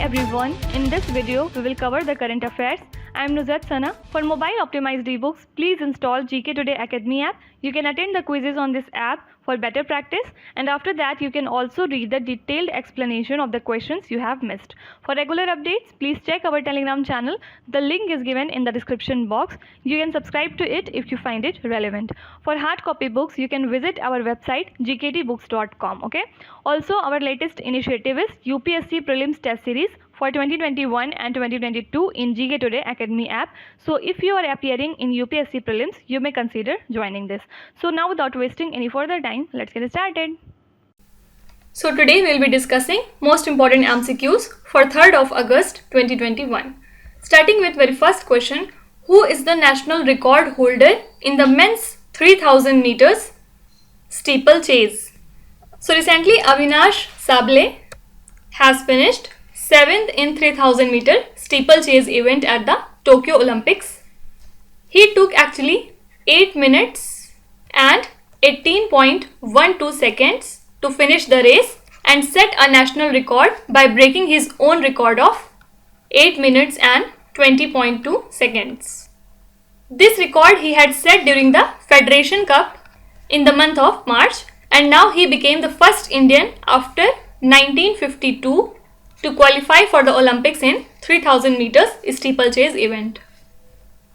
everyone, in this video we will cover the current affairs. I am Nuzhat Sana. For mobile optimized ebooks, please install GK Today Academy app. You can attend the quizzes on this app for better practice, and after that you can also read the detailed explanation of the questions you have missed. For regular updates, please check our Telegram channel. The link is given in the description box. You can subscribe to it if you find it relevant. For hard copy books, you can visit our website gktbooks.com. Okay. Also, our latest initiative is UPSC Prelims Test Series for 2021 and 2022 in GK Today Academy app. So if you are appearing in UPSC Prelims, you may consider joining this. So now, without wasting any further time, let's get started. So today we will be discussing most important MCQs for 3rd of August 2021. Starting with very first question, who is the national record holder in the men's 3000 meters steeplechase? So recently Avinash Sable has finished 7th in 3000 meter steeplechase event at the Tokyo Olympics. He took actually 8 minutes and 18.12 seconds to finish the race and set a national record by breaking his own record of 8 minutes and 20.2 seconds. This record he had set during the Federation Cup in the month of March, and now he became the first Indian after 1952 to qualify for the Olympics in 3000 meters steeplechase event.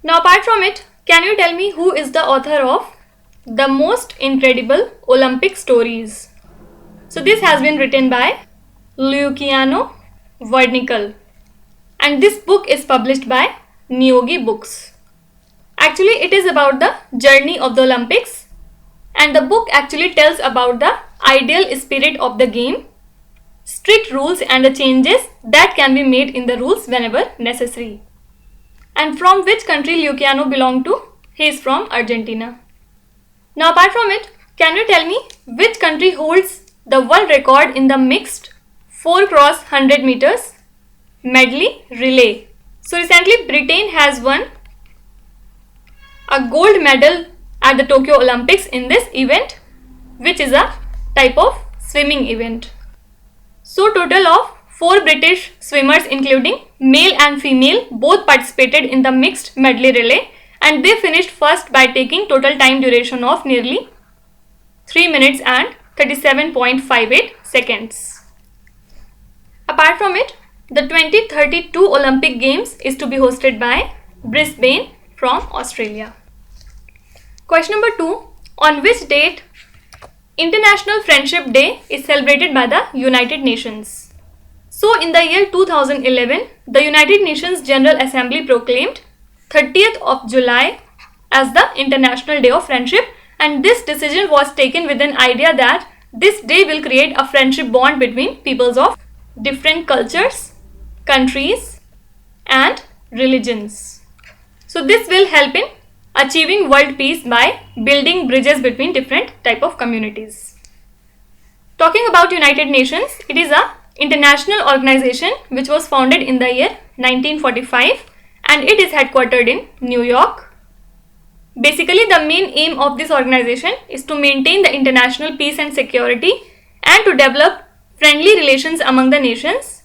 Now apart from it, can you tell me who is the author of The Most Incredible Olympic Stories? So this has been written by Luciano Verdnickel, and this book is published by Neogi Books. Actually, it is about the journey of the Olympics, and the book actually tells about the ideal spirit of the game, strict rules and the changes that can be made in the rules whenever necessary. And from which country Luciano belonged to? He is from Argentina. Now apart from it, can you tell me which country holds the world record in the mixed 4x100 meters medley relay? So recently Britain has won a gold medal at the Tokyo Olympics in this event, which is a type of swimming event. So total of 4 British swimmers including male and female both participated in the mixed medley relay, and they finished first by taking total time duration of nearly 3 minutes and 37.58 seconds. Apart from it, the 2032 Olympic Games is to be hosted by Brisbane from Australia. Question number 2. On which date International Friendship Day is celebrated by the United Nations? So in the year 2011, the United Nations General Assembly proclaimed 30th of July as the International Day of Friendship, and this decision was taken with an idea that this day will create a friendship bond between peoples of different cultures, countries and religions. So this will help in achieving world peace by building bridges between different type of communities. Talking about United Nations, it is a international organization which was founded in the year 1945, and it is headquartered in New York. Basically, the main aim of this organization is to maintain the international peace and security and to develop friendly relations among the nations,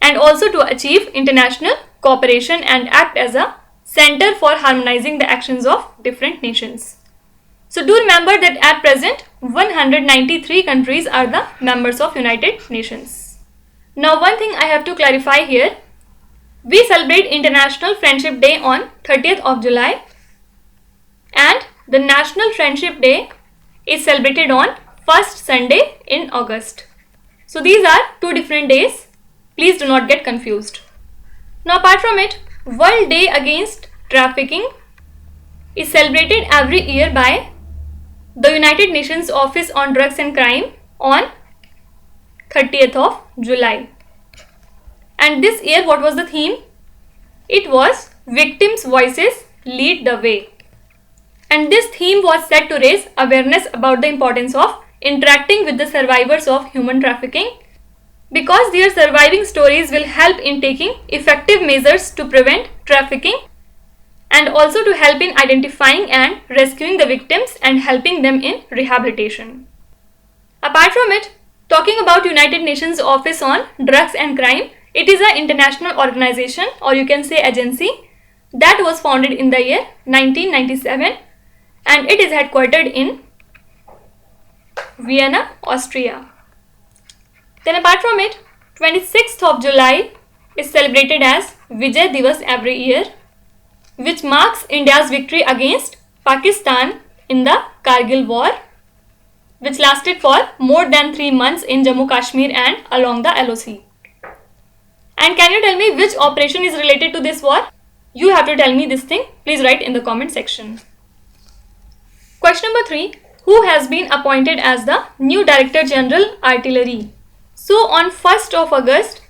and also to achieve international cooperation and act as a center for harmonizing the actions of different nations. So do remember that at present 193 countries are the members of United Nations. Now one thing I have to clarify here, we celebrate International Friendship Day on 30th of July, and the National Friendship Day is celebrated on first Sunday in August. So these are two different days. Please do not get confused. Now apart from it, World Day Against Trafficking is celebrated every year by the United Nations Office on Drugs and Crime on 30th of July. And this year, what was the theme? It was Victims' Voices Lead the Way. And this theme was set to raise awareness about the importance of interacting with the survivors of human trafficking, because their surviving stories will help in taking effective measures to prevent trafficking, and also to help in identifying and rescuing the victims and helping them in rehabilitation. Apart from it, talking about United Nations Office on Drugs and Crime, It is an international organization, or you can say agency, that was founded in the year 1997 and it is headquartered in Vienna, Austria. Then apart from it, 26th of July is celebrated as Vijay Divas every year, which marks India's victory against Pakistan in the Kargil war, which lasted for more than 3 months in Jammu Kashmir and along the LOC. And can you tell me which operation is related to this war? You have to tell me this thing. Please write in the comment section. Question number 3. Who has been appointed as the new Director General Artillery? So on 1st of August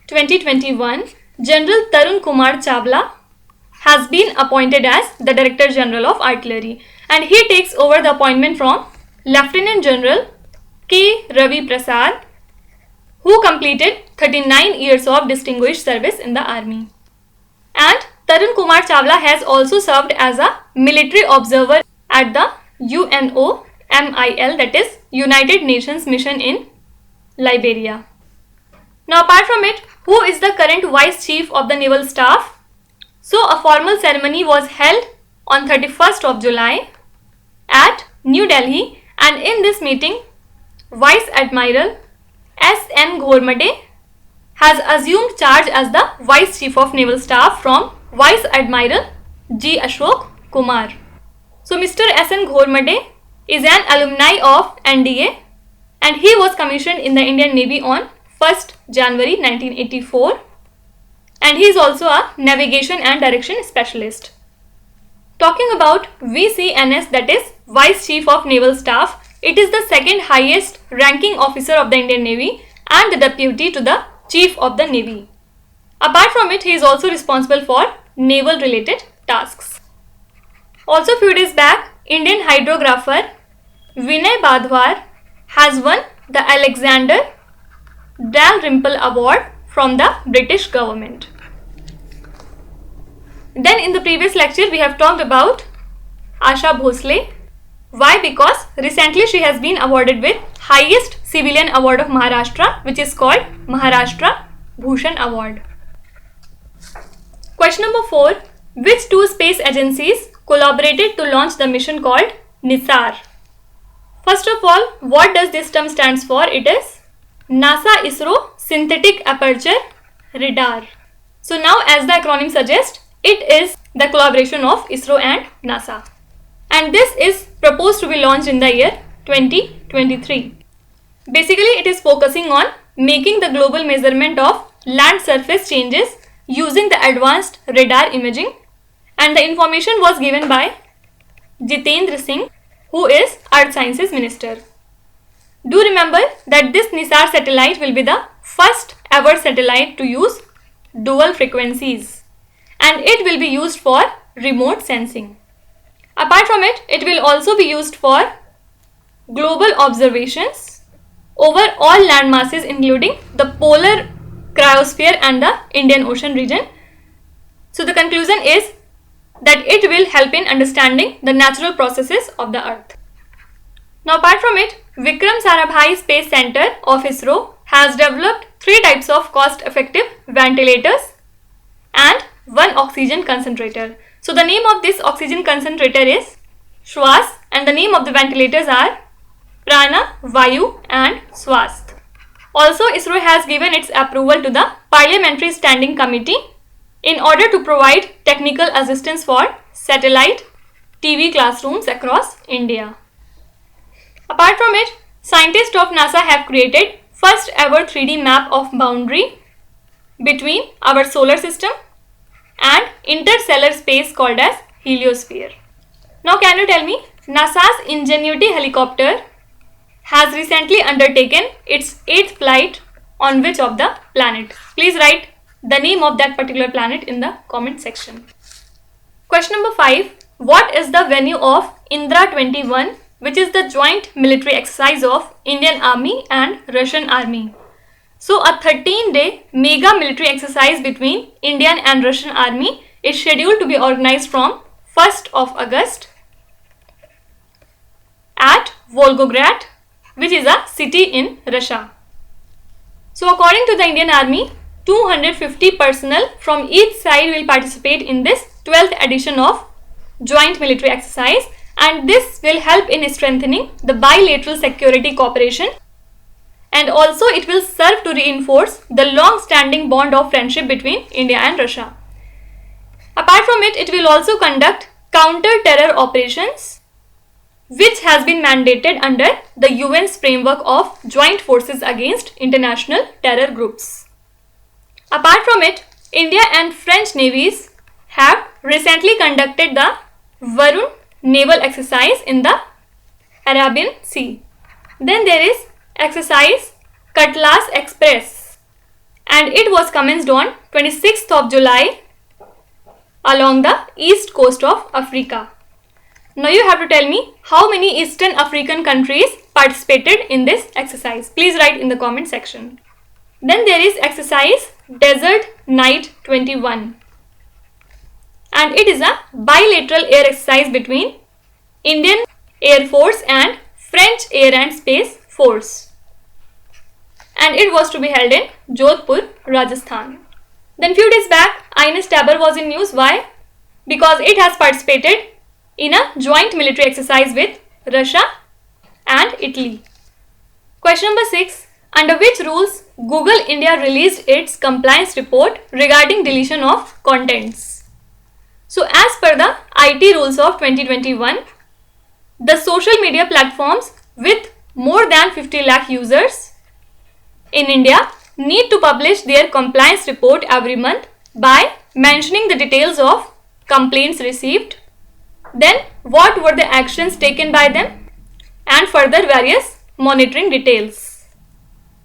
2021, General Tarun Kumar Chawla has been appointed as the Director General of Artillery, and he takes over the appointment from Lieutenant General K. Ravi Prasad, who completed 39 years of distinguished service in the army. And Tarun Kumar Chawla has also served as a military observer at the UNOMIL, that is United Nations Mission in Liberia. Now apart from it, who is the current Vice Chief of the Naval Staff? So a formal ceremony was held on 31st of July at New Delhi, and in this meeting, Vice Admiral S.N. Ghormade has assumed charge as the Vice Chief of Naval Staff from Vice Admiral G. Ashok Kumar. So Mr. S.N. Ghormade is an alumni of NDA and he was commissioned in the Indian Navy on 1st January 1984, and he is also a navigation and direction specialist. Talking about VCNS, that is Vice Chief of Naval Staff, it is the second highest ranking officer of the Indian Navy and the deputy to the Chief of the Navy. Apart from it, he is also responsible for naval related tasks. Also few days back, Indian hydrographer Vinay Badhwar has won the Alexander Dalrymple Award from the British government. Then in the previous lecture we have talked about Asha Bhosle. Why? Because recently she has been awarded with highest civilian award of Maharashtra, which is called Maharashtra Bhushan Award. Question number 4. Which two space agencies collaborated to launch the mission called NISAR? First of all, what does this term stands for? It is NASA ISRO Synthetic Aperture Radar. So now, as the acronym suggests, it is the collaboration of ISRO and NASA. And this is proposed to be launched in the year 2023. Basically, it is focusing on making the global measurement of land surface changes using the advanced radar imaging, and the information was given by Jitendra Singh, who is Earth Sciences Minister. Do remember that this NISAR satellite will be the first ever satellite to use dual frequencies, and it will be used for remote sensing. Apart from it, it will also be used for global observations over all land masses, including the polar cryosphere and the Indian Ocean region. So the conclusion is that it will help in understanding the natural processes of the earth. Now apart from it, Vikram Sarabhai Space Center of ISRO has developed 3 types of cost-effective ventilators and 1 oxygen concentrator. So the name of this oxygen concentrator is Shwas, and the name of the ventilators are Prana, Vayu and Swasth. Also, ISRO has given its approval to the Parliamentary Standing Committee in order to provide technical assistance for satellite TV classrooms across India. Apart from it, scientists of NASA have created first ever 3D map of boundary between our solar system and interstellar space called as heliosphere. Now can you tell me, NASA's Ingenuity helicopter has recently undertaken its 8th flight on which of the planet? Please write the name of that particular planet in the comment section. Question number 5. What is the venue of Indra 21, which is the joint military exercise of Indian Army and Russian Army? So a 13-day mega military exercise between Indian and Russian Army is scheduled to be organized from 1st of August at Volgograd, which is a city in Russia. So according to the Indian Army, 250 personnel from each side will participate in this 12th edition of Joint Military Exercise, and this will help in strengthening the bilateral security cooperation, and also it will serve to reinforce the long-standing bond of friendship between India and Russia. Apart from it, it will also conduct counter-terror operations, which has been mandated under the UN's framework of joint forces against international terror groups. Apart from it, India and French navies have recently conducted the Varun naval exercise in the Arabian Sea. Then there is exercise Cutlass Express, and it was commenced on 26th of July along the east coast of Africa. Now you have to tell me how many Eastern African countries participated in this exercise. Please write in the comment section. Then there is exercise Desert Night 21, and it is a bilateral air exercise between Indian Air Force and French Air and Space Force, and it was to be held in Jodhpur, Rajasthan. Then few days back, INS Tabor was in news. Why? Because it has participated in a joint military exercise with Russia and Italy. Question number 6. Under which rules Google India released its compliance report regarding deletion of contents? So as per the IT rules of 2021, the social media platforms with more than 50 lakh users in India need to publish their compliance report every month by mentioning the details of complaints received, then what were the actions taken by them, and further various monitoring details.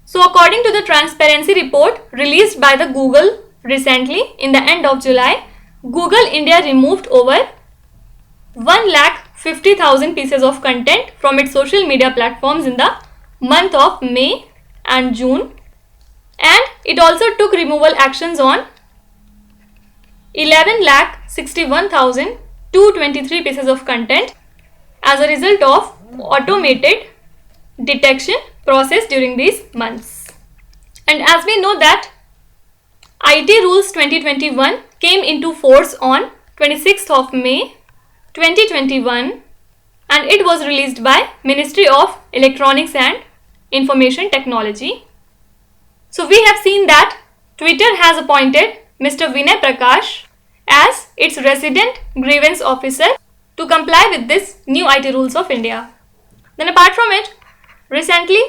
So according to the transparency report released by the Google recently in the end of July, Google India removed over 1,50,000 pieces of content from its social media platforms in the month of May and June, and it also took removal actions on 11,61,223 pieces of content as a result of automated detection process during these months. And as we know that IT Rules 2021 came into force on 26th of May 2021, and it was released by Ministry of Electronics and Information Technology. So we have seen that Twitter has appointed Mr. Vinay Prakash as its resident grievance officer to comply with this new IT rules of India. Then apart from it, recently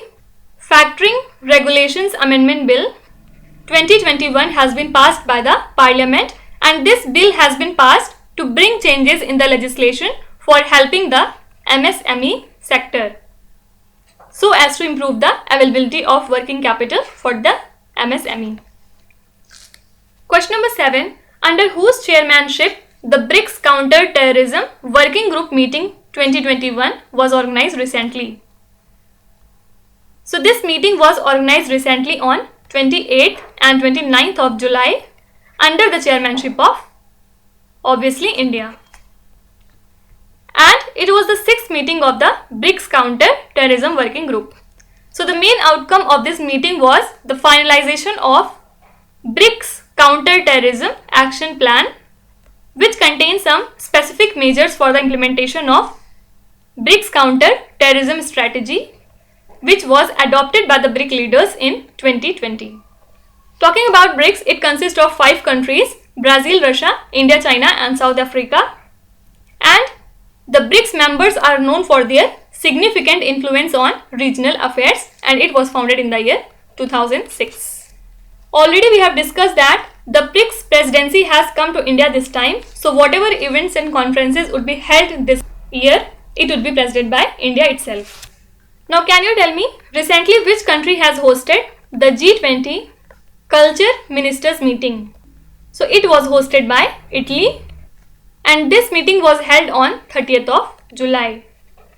Factoring Regulations Amendment Bill 2021 has been passed by the Parliament, and this bill has been passed to bring changes in the legislation for helping the MSME sector, so as to improve the availability of working capital for the MSME. Question number 7. Under whose chairmanship the BRICS Counter-Terrorism Working Group Meeting 2021 was organized recently? So this meeting was organized recently on 28th and 29th of July under the chairmanship of obviously India. And it was the 6th meeting of the BRICS Counter-Terrorism Working Group. So the main outcome of this meeting was the finalization of BRICS Counter-Terrorism Action Plan, which contains some specific measures for the implementation of BRICS Counter-Terrorism Strategy, which was adopted by the BRIC leaders in 2020. Talking about BRICS, it consists of 5 countries: Brazil, Russia, India, China and South Africa. And the BRICS members are known for their significant influence on regional affairs, and it was founded in the year 2006. Already we have discussed that the BRICS presidency has come to India this time. So whatever events and conferences would be held this year, it would be presided by India itself. Now can you tell me recently which country has hosted the G20 Culture Ministers meeting? So it was hosted by Italy, and this meeting was held on 30th of July.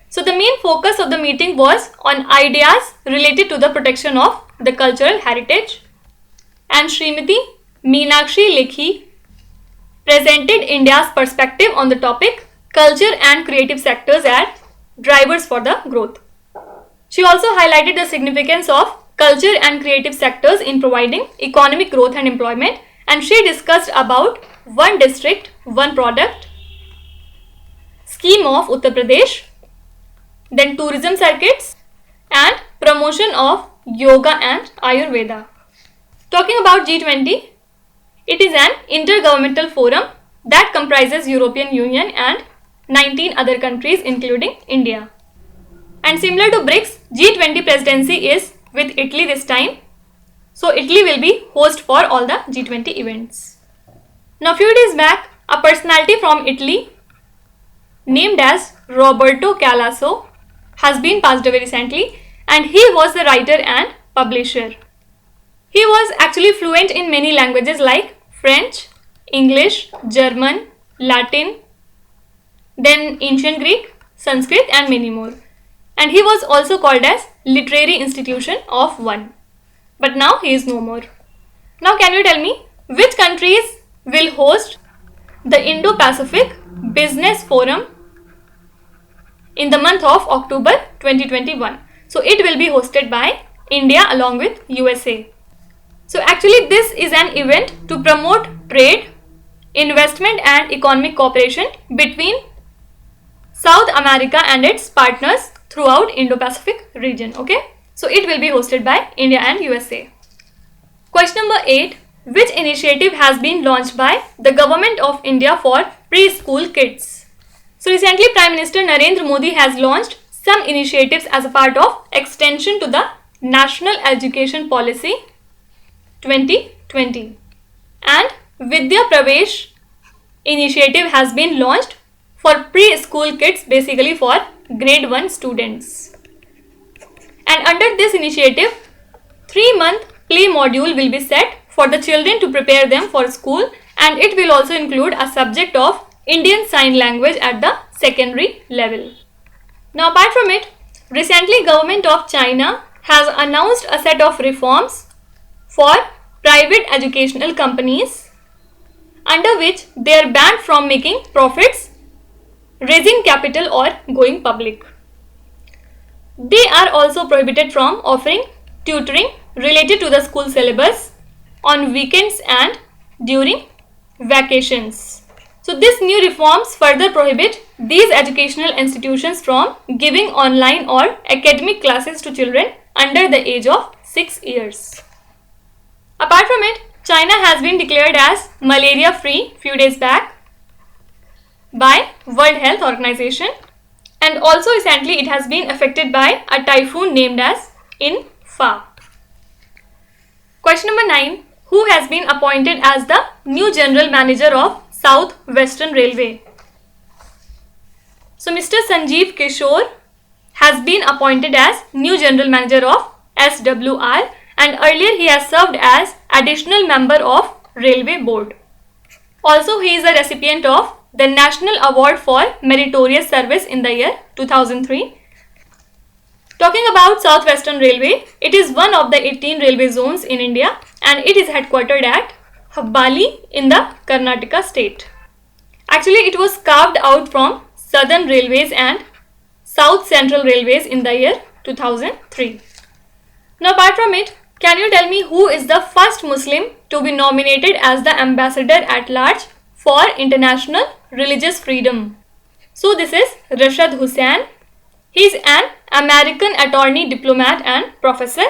So the main focus of the meeting was on ideas related to the protection of the cultural heritage, and Srimati Meenakshi Lekhi presented India's perspective on the topic culture and creative sectors as drivers for the growth. She also highlighted the significance of culture and creative sectors in providing economic growth and employment, and she discussed about one district, one product scheme of Uttar Pradesh, then tourism circuits and promotion of yoga and Ayurveda. Talking about G20, it is an intergovernmental forum that comprises European Union and 19 other countries including India. And similar to BRICS, G20 presidency is with Italy this time. So Italy will be host for all the G20 events. Now few days back, a personality from Italy named as Roberto Calasso has been passed away recently, and he was the writer and publisher. He was actually fluent in many languages like French, English, German, Latin, then ancient Greek, Sanskrit and many more. And he was also called as literary institution of one. But now he is no more. Now can you tell me which countries will host the Indo-Pacific Business Forum in the month of October 2021? So it will be hosted by India along with USA. So actually this is an event to promote trade, investment and economic cooperation between South America and its partners throughout Indo-Pacific region. Okay, so it will be hosted by India and USA. Question number 8. Which initiative has been launched by the government of India for preschool kids? So recently Prime Minister Narendra Modi has launched some initiatives as a part of extension to the National Education Policy 2020, and Vidya Pravesh initiative has been launched for preschool kids, basically for grade 1 students. And under this initiative, 3-month play module will be set for the children to prepare them for school, and it will also include a subject of Indian Sign Language at the secondary level. Now apart from it, recently government of China has announced a set of reforms for private educational companies, under which they are banned from making profits, raising capital or going public. They are also prohibited from offering tutoring related to the school syllabus on weekends and during vacations. So these new reforms further prohibit these educational institutions from giving online or academic classes to children under the age of 6 years. Apart from it, China has been declared as malaria free few days back by World Health Organization, and also recently it has been affected by a typhoon named as In-fa. Question number 9. Who has been appointed as the new general manager of South Western Railway? So Mr. Sanjeev Kishore has been appointed as new general manager of SWR, and earlier he has served as additional member of Railway Board. Also he is a recipient of the National Award for Meritorious Service in the year 2003. Talking about South Western Railway, it is one of the 18 railway zones in India, and it is headquartered at Hubbali in the Karnataka state. Actually it was carved out from Southern Railways and South Central Railways in the year 2003. Now apart from it, can you tell me who is the first Muslim to be nominated as the ambassador at large for international religious freedom? So this is Rashad Hussain. He is an American attorney, diplomat and professor,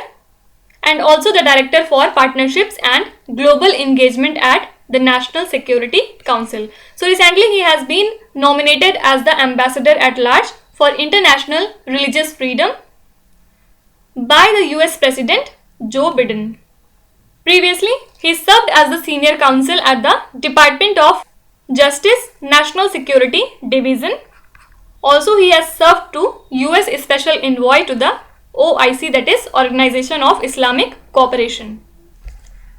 and also the director for partnerships and global engagement at the National Security Council. So recently he has been nominated as the ambassador at large for international religious freedom by the US President Joe Biden. Previously, he served as the senior counsel at the Department of Justice National Security Division. Also, he has served to US Special Envoy to the OIC, that is Organization of Islamic Cooperation.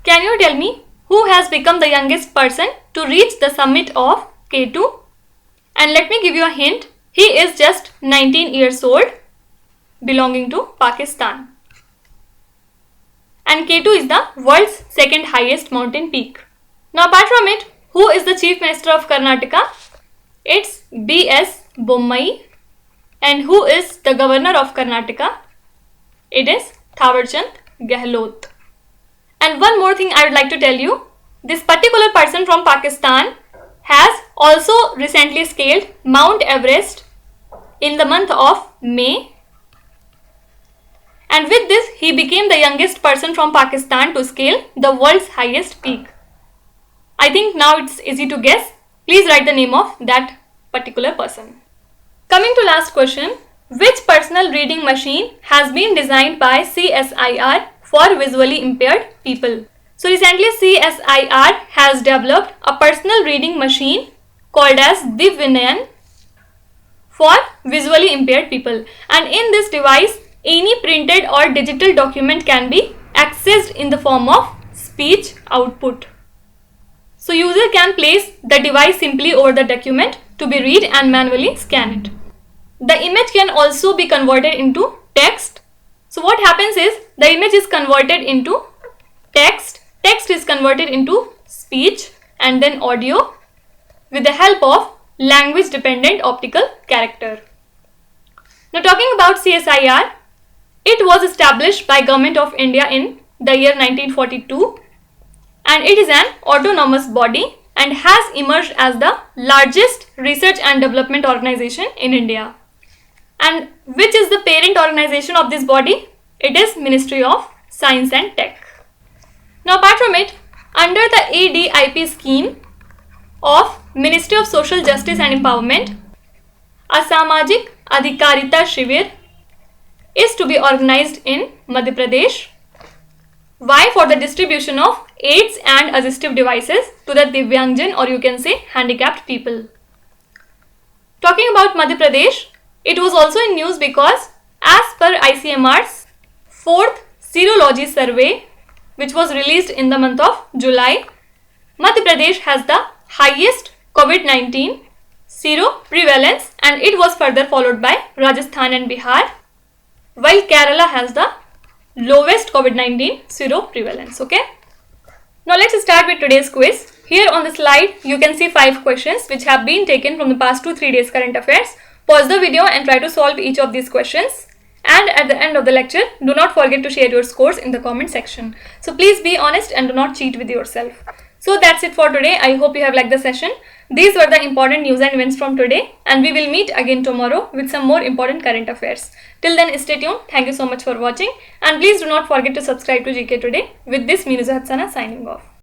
Can you tell me who has become the youngest person to reach the summit of K2? And let me give you a hint. He is just 19 years old, belonging to Pakistan. And K2 is the world's second highest mountain peak. Now apart from it, who is the Chief Minister of Karnataka? It's B.S. Bommai. And who is the Governor of Karnataka? It is Thawarchand Gehlot. And one more thing I would like to tell you. This particular person from Pakistan has also recently scaled Mount Everest in the month of May. And with this, he became the youngest person from Pakistan to scale the world's highest peak. I think now it's easy to guess. Please write the name of that particular person. Coming to last question. Which personal reading machine has been designed by CSIR for visually impaired people? So recently CSIR has developed a personal reading machine called as Divyanan for visually impaired people. And in this device, any printed or digital document can be accessed in the form of speech output. So user can place the device simply over the document to be read and manually scan it. The image can also be converted into text. So what happens is the image is converted into text, text is converted into speech and then audio with the help of language dependent optical character. Now talking about CSIR, it was established by Government of India in the year 1942 and it is an autonomous body and has emerged as the largest research and development organization in India. And which is the parent organization of this body? It is Ministry of Science and Tech. Now apart from it, under the ADIP scheme of Ministry of Social Justice and Empowerment, a Samajik Adhikarita Shivir is to be organized in Madhya Pradesh. Why? For the distribution of aids and assistive devices to the Divyangjan, or you can say handicapped people. Talking about Madhya Pradesh, it was also in news because as per ICMR's 4th Serology Survey, which was released in the month of July, Madhya Pradesh has the highest COVID-19 sero prevalence and it was further followed by Rajasthan and Bihar, while Kerala has the lowest COVID-19 sero prevalence. Okay. Now let's start with today's quiz. Here on the slide, you can see 5 questions which have been taken from the past 2-3 days current affairs. Pause the video and try to solve each of these questions. And at the end of the lecture, do not forget to share your scores in the comment section. So please be honest and do not cheat with yourself. So that's it for today. I hope you have liked the session. These were the important news and events from today, and we will meet again tomorrow with some more important current affairs. Till then, stay tuned. Thank you so much for watching, and please do not forget to subscribe to GK Today. With this, me Nuzhat Sana signing off.